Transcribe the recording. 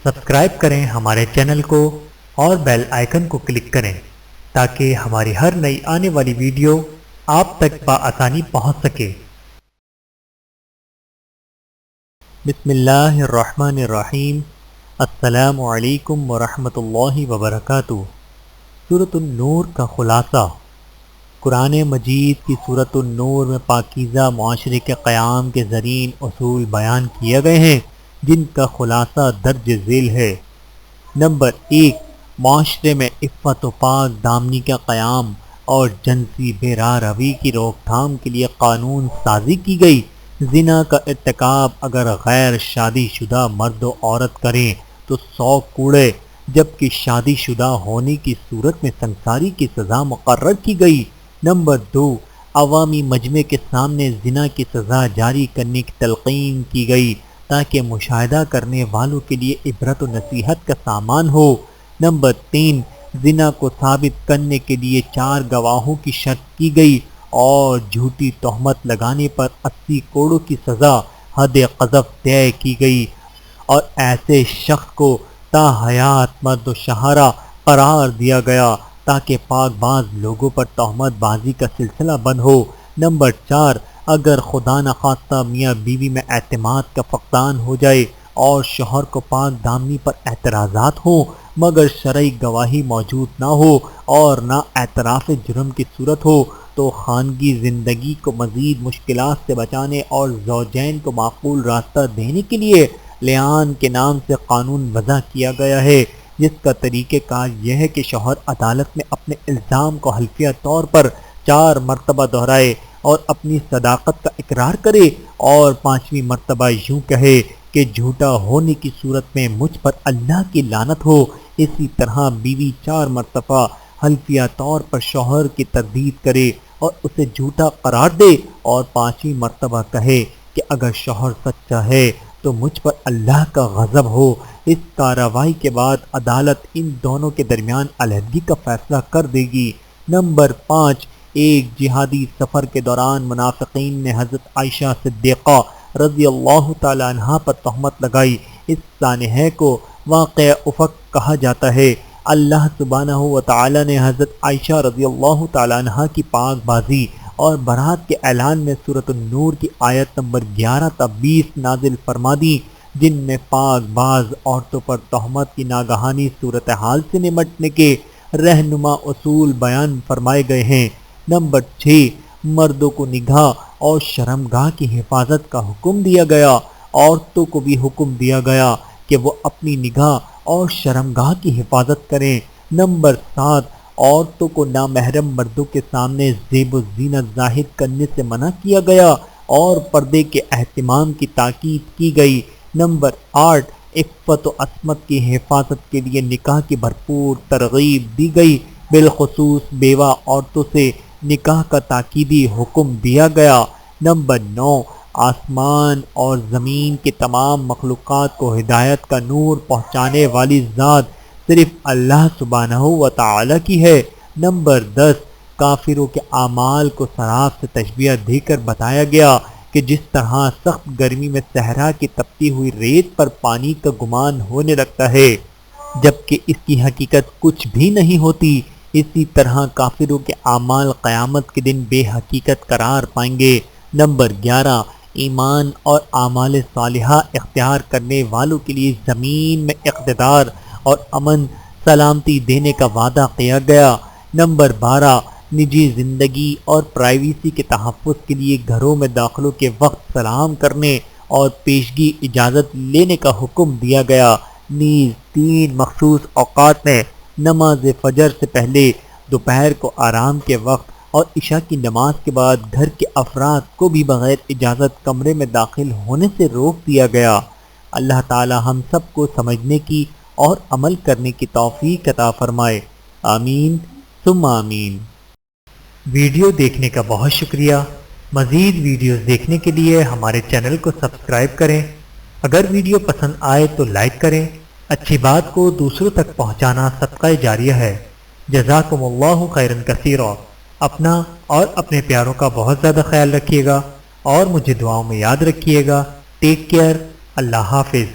Subscribe کریں ہمارے channel کو اور بیل آئیکن کو کلک کریں تاکہ ہماری ہر نئی آنے والی ویڈیو آپ تک بآسانی پہنچ سکے۔ بسم اللہ الرحمن الرحیم۔ السلام علیکم ورحمۃ اللہ وبرکاتہ۔ سورۃ النور کا خلاصہ۔ قرآن مجید کی سورۃ النور میں پاکیزہ معاشرے کے قیام کے زرعین اصول بیان کیے گئے ہیں جن کا خلاصہ درج ذیل ہے۔ نمبر 1، معاشرے میں عفت و پاک دامنی کا قیام اور جنسی بے راہ روی کی روک تھام کے لیے قانون سازی کی گئی۔ زنا کا ارتکاب اگر غیر شادی شدہ مرد و عورت کریں تو 100 کوڑے، جبکہ شادی شدہ ہونے کی صورت میں سنساری کی سزا مقرر کی گئی۔ نمبر 2، عوامی مجمع کے سامنے زنا کی سزا جاری کرنے کی تلقین کی گئی تاکہ مشاہدہ کرنے والوں کے لیے عبرت و نصیحت کا سامان ہو۔ نمبر 3، زنا کو ثابت کرنے کے لیے 4 گواہوں کی شرط کی گئی اور جھوٹی تہمت لگانے پر 80 کوڑوں کی سزا حد قذف طے کی گئی اور ایسے شخص کو تا حیات مرد و شہرا قرار دیا گیا تاکہ پاک باز لوگوں پر تہمت بازی کا سلسلہ بند ہو۔ نمبر 4، اگر خدا نخواستہ میاں بیوی میں اعتماد کا فقدان ہو جائے اور شوہر کو پاک دامنی پر اعتراضات ہوں مگر شرعی گواہی موجود نہ ہو اور نہ اعتراف جرم کی صورت ہو تو خانگی زندگی کو مزید مشکلات سے بچانے اور زوجین کو معقول راستہ دینے کے لیے لعان کے نام سے قانون وضع کیا گیا ہے، جس کا طریقہ کار یہ ہے کہ شوہر عدالت میں اپنے الزام کو حلفیہ طور پر 4 مرتبہ دہرائے اور اپنی صداقت کا اقرار کرے اور 5ویں مرتبہ یوں کہے کہ جھوٹا ہونے کی صورت میں مجھ پر اللہ کی لعنت ہو۔ اسی طرح بیوی 4 مرتبہ حلفیہ طور پر شوہر کی تردید کرے اور اسے جھوٹا قرار دے اور 5ویں مرتبہ کہے کہ اگر شوہر سچا ہے تو مجھ پر اللہ کا غضب ہو۔ اس کارروائی کے بعد عدالت ان دونوں کے درمیان علیحدگی کا فیصلہ کر دے گی۔ نمبر 5، ایک جہادی سفر کے دوران منافقین نے حضرت عائشہ صدیقہ رضی اللہ تعالی عنہا پر تہمت لگائی۔ اس سانحے کو واقعہ افق کہا جاتا ہے۔ اللہ سبحانہ و تعالی نے حضرت عائشہ رضی اللہ تعالی عنہا کی پاک بازی اور برات کے اعلان میں سورۃ النور کی آیت نمبر 11 تا 20 نازل فرما دی، جن میں پاک باز عورتوں پر تہمت کی ناگہانی صورتحال سے نمٹنے کے رہنما اصول بیان فرمائے گئے ہیں۔ نمبر 6، مردوں کو نگاہ اور شرمگاہ کی حفاظت کا حکم دیا گیا۔ عورتوں کو بھی حکم دیا گیا کہ وہ اپنی نگاہ اور شرمگاہ کی حفاظت کریں۔ نمبر 7، عورتوں کو نامحرم مردوں کے سامنے زیب و زینت ظاہر کرنے سے منع کیا گیا اور پردے کے اہتمام کی تاکید کی گئی۔ نمبر 8، عفت و عصمت کی حفاظت کے لیے نکاح کی بھرپور ترغیب دی گئی، بالخصوص بیوہ عورتوں سے نکاح کا تاکیدی حکم دیا گیا۔ نمبر 9، آسمان اور زمین کے تمام مخلوقات کو ہدایت کا نور پہنچانے والی ذات صرف اللہ سبحانہ و تعالی کی ہے۔ نمبر 10، کافروں کے اعمال کو سراب سے تشبیہ دے کر بتایا گیا کہ جس طرح سخت گرمی میں صحرا کی تپتی ہوئی ریت پر پانی کا گمان ہونے لگتا ہے جبکہ اس کی حقیقت کچھ بھی نہیں ہوتی، اسی طرح کافروں کے اعمال قیامت کے دن بے حقیقت قرار پائیں گے۔ نمبر 11، ایمان اور اعمال صالحہ اختیار کرنے والوں کے لیے زمین میں اقتدار اور امن سلامتی دینے کا وعدہ کیا گیا۔ نمبر 12، نجی زندگی اور پرائیویسی کے تحفظ کے لیے گھروں میں داخلوں کے وقت سلام کرنے اور پیشگی اجازت لینے کا حکم دیا گیا۔ نیز 3 مخصوص اوقات میں نماز فجر سے پہلے، دوپہر کو آرام کے وقت اور عشاء کی نماز کے بعد گھر کے افراد کو بھی بغیر اجازت کمرے میں داخل ہونے سے روک دیا گیا۔ اللہ تعالی ہم سب کو سمجھنے کی اور عمل کرنے کی توفیق عطا فرمائے، آمین ثم آمین۔ ویڈیو دیکھنے کا بہت شکریہ۔ مزید ویڈیوز دیکھنے کے لیے ہمارے چینل کو سبسکرائب کریں۔ اگر ویڈیو پسند آئے تو لائک کریں۔ اچھی بات کو دوسروں تک پہنچانا صدقہ جاریہ ہے۔ جزاکم اللہ خیرا کثیرا۔ اپنا اور اپنے پیاروں کا بہت زیادہ خیال رکھیے گا اور مجھے دعاؤں میں یاد رکھیے گا۔ Take care. اللہ حافظ۔